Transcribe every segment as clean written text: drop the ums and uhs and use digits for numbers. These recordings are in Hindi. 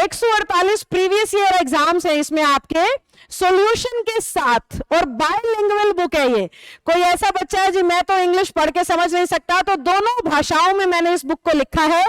148 प्रीवियस ईयर एग्जाम्स हैं इसमें आपके सॉल्यूशन के साथ, और बायलिंगुअल बुक है ये। कोई ऐसा बच्चा है जी मैं तो इंग्लिश पढ़ के समझ नहीं सकता, तो दोनों भाषाओं में मैंने इस बुक को लिखा है,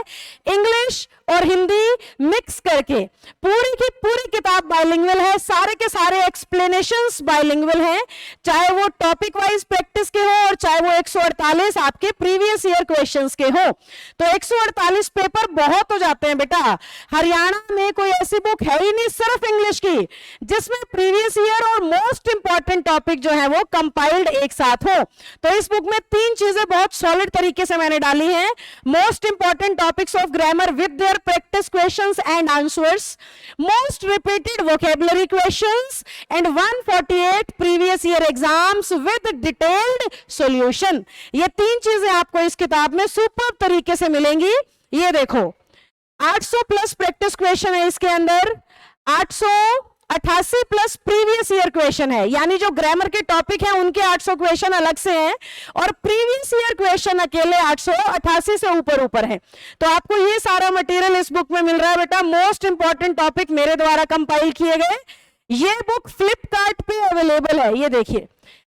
इंग्लिश और हिंदी मिक्स करके। पूरी की पूरी किताब बायलिंगुअल है, सारे के सारे एक्सप्लेनेशंस बायलिंगुअल हैं, चाहे वो टॉपिक वाइज प्रैक्टिस के हो और चाहे वो 148 आपके प्रीवियस ईयर क्वेश्चंस के हो। तो 148 पेपर बहुत हो जाते हैं बेटा। हरियाणा में कोई ऐसी बुक है ही नहीं सिर्फ इंग्लिश की जिसमें प्रीवियस ईयर और मोस्ट इंपॉर्टेंट टॉपिक जो है वो कंपाइल्ड एक साथ हो। तो इस बुक में 3 चीजें बहुत सॉलिड तरीके से मैंने डाली हैं। Most important topics of grammar with their practice questions and answers, most repeated vocabulary questions and 148 previous year exams with detailed solution। ये 3 चीजें आपको इस किताब में सुपर तरीके से मिलेंगी। ये देखो 800 प्लस प्रैक्टिस क्वेश्चन है इसके अंदर, 888 प्लस प्रीवियस ईयर क्वेश्चन है, यानी जो ग्रामर के टॉपिक हैं उनके 800 क्वेश्चन अलग से हैं और प्रीवियस ईयर क्वेश्चन अकेले 888 से ऊपर है। तो आपको ये सारा मटेरियल इस बुक में मिल रहा है बेटा। मोस्ट इंपॉर्टेंट टॉपिक मेरे द्वारा कंपाइल किए गए। ये बुक फ्लिपकार्ट पे अवेलेबल है। ये देखिए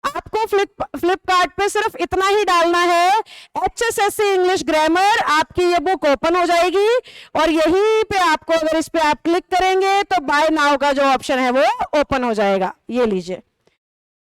आपको फ्लिपकार्ट पे सिर्फ इतना ही डालना है HSSC इंग्लिश ग्रामर, आपकी ये बुक ओपन हो जाएगी और यहीं पे आपको अगर इस पे आप क्लिक करेंगे तो बाय नाउ का जो ऑप्शन है वो ओपन हो जाएगा। ये लीजिए,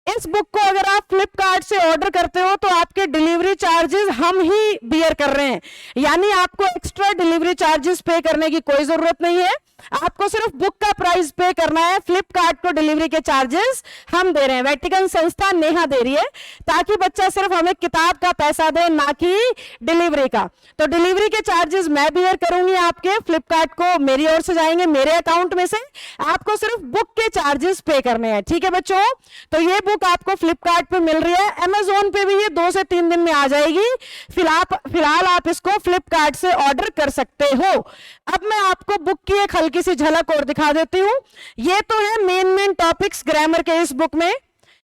इस बुक को अगर आप फ्लिपकार्ट से ऑर्डर करते हो तो आपके डिलीवरी चार्जेस हम ही बियर कर रहे हैं, यानी आपको एक्स्ट्रा डिलीवरी चार्जेस पे करने की कोई जरूरत नहीं है। आपको सिर्फ बुक का प्राइस पे करना है, फ्लिपकार्ट को डिलीवरी के चार्जेस हम दे रहे हैं, वेटिकन संस्था नेहा दे रही है, ताकि बच्चा सिर्फ हमें किताब का पैसा दे ना कि डिलीवरी का। तो डिलीवरी के चार्जेस मैं बियर करूंगी, आपके फ्लिपकार्ट को मेरी ओर से जाएंगे मेरे अकाउंट में से, आपको सिर्फ बुक के चार्जेस पे करने हैं। ठीक है बच्चों, तो ये बुक आपको फ्लिपकार्ट पे मिल रही है, अमेजोन पे भी ये 2 से 3 दिन में आ जाएगी। फिलहाल आप इसको फ्लिपकार्ट से ऑर्डर कर सकते हो। अब मैं आपको बुक की एक हल्की सी झलक और दिखा देती हूं। ये तो है मेन टॉपिक्स ग्रामर के इस बुक में।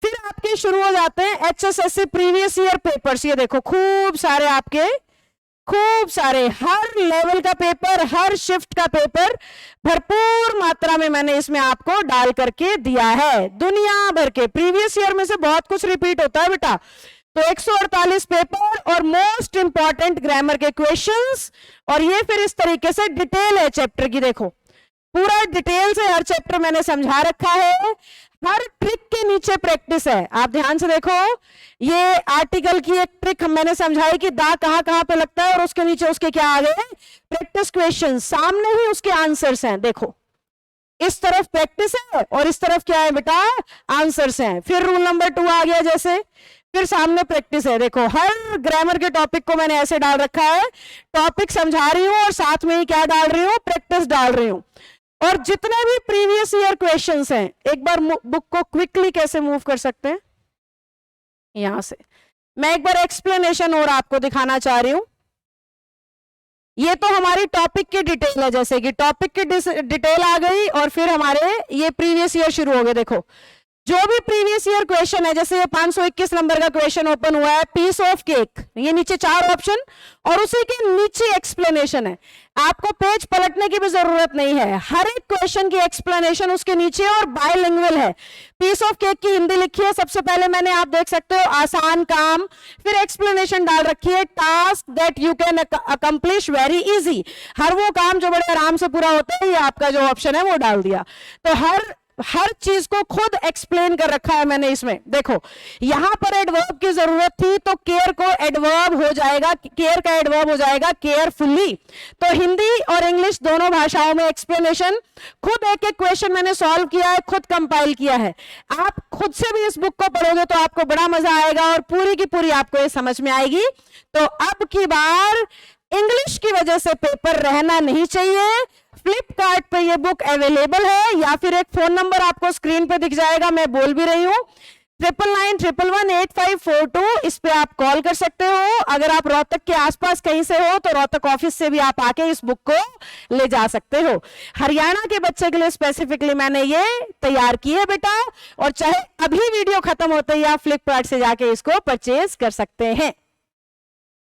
फिर आपके शुरू हो जाते हैं HSSC प्रीवियस ईयर पेपर्स। ये देखो खूब सारे आपके, खूब सारे हर लेवल का पेपर, हर शिफ्ट का पेपर भरपूर मात्रा में मैंने इसमें आपको डाल करके दिया है। दुनिया भर के प्रीवियस ईयर में से बहुत कुछ रिपीट होता है बेटा। तो 148 पेपर और मोस्ट इंपॉर्टेंट ग्रामर के क्वेश्चंस, और ये फिर इस तरीके से डिटेल है चैप्टर की। देखो पूरा डिटेल से हर चैप्टर मैंने समझा रखा है, हर ट्रिक के नीचे प्रैक्टिस है। आप ध्यान से देखो, ये आर्टिकल की एक ट्रिक मैंने समझाई कि दा कहां पे लगता है और उसके नीचे उसके क्या आ गए प्रैक्टिस क्वेश्चन, सामने ही उसके आंसर्स हैं। देखो इस तरफ प्रैक्टिस है और इस तरफ क्या है बेटा आंसर्स हैं। फिर रूल नंबर 2 आ गया, जैसे फिर सामने प्रैक्टिस है। देखो हर ग्रामर के टॉपिक को मैंने ऐसे डाल रखा है, टॉपिक समझा रही हूं और साथ में ही क्या डाल रही हूं प्रैक्टिस डाल रही हूं। और जितने भी प्रीवियस ईयर क्वेश्चंस हैं, एक बार बुक को क्विकली कैसे मूव कर सकते हैं, यहां से मैं एक बार एक्सप्लेनेशन और आपको दिखाना चाह रही हूं। ये तो हमारी टॉपिक की डिटेल है, जैसे कि टॉपिक की डिटेल आ गई और फिर हमारे ये प्रीवियस ईयर शुरू हो गए। देखो जो भी प्रीवियस ईयर क्वेश्चन है, जैसे ये 521 नंबर का क्वेश्चन ओपन हुआ है, पीस ऑफ केक, ये नीचे 4 ऑप्शन और उसी के नीचे एक्सप्लेनेशन है। आपको पेज पलटने की भी जरूरत नहीं है, हर एक क्वेश्चन की एक्सप्लेनेशन उसके नीचे और बायलिंगुअल है। पीस ऑफ केक की हिंदी लिखी है सबसे पहले मैंने, आप देख सकते हो आसान काम, फिर एक्सप्लेनेशन डाल रखी है task that you can accomplish very easy, हर वो काम जो बड़े आराम से पूरा होता है, ये आपका जो ऑप्शन है वो डाल दिया। तो हर चीज को खुद एक्सप्लेन कर रखा है मैंने इसमें। देखो यहां पर एडवर्ब की जरूरत थी तो केयर को एडवर्ब हो जाएगा, केयर का एडवर्ब हो जाएगा केयरफुली। तो हिंदी और इंग्लिश दोनों भाषाओं में एक्सप्लेनेशन, खुद एक एक क्वेश्चन मैंने सॉल्व किया है, खुद कंपाइल किया है। आप खुद से भी इस बुक को पढ़ोगे तो आपको बड़ा मजा आएगा और पूरी की पूरी आपको ये समझ में आएगी। तो अब की बार इंग्लिश की वजह से पेपर रहना नहीं चाहिए। फ्लिपकार्ट पे ये बुक अवेलेबल है, या फिर एक फोन नंबर आपको स्क्रीन पे दिख जाएगा, मैं बोल भी रही हूँ 9991118542, इस पे आप कॉल कर सकते हो। अगर आप रोहतक के आसपास कहीं से हो तो रोहतक ऑफिस से भी आप आके इस बुक को ले जा सकते हो। हरियाणा के बच्चे के लिए स्पेसिफिकली मैंने ये तैयार की है बेटा, और चाहे अभी वीडियो खत्म होते ही आप फ्लिपकार्ट से जाके इसको परचेज कर सकते हैं।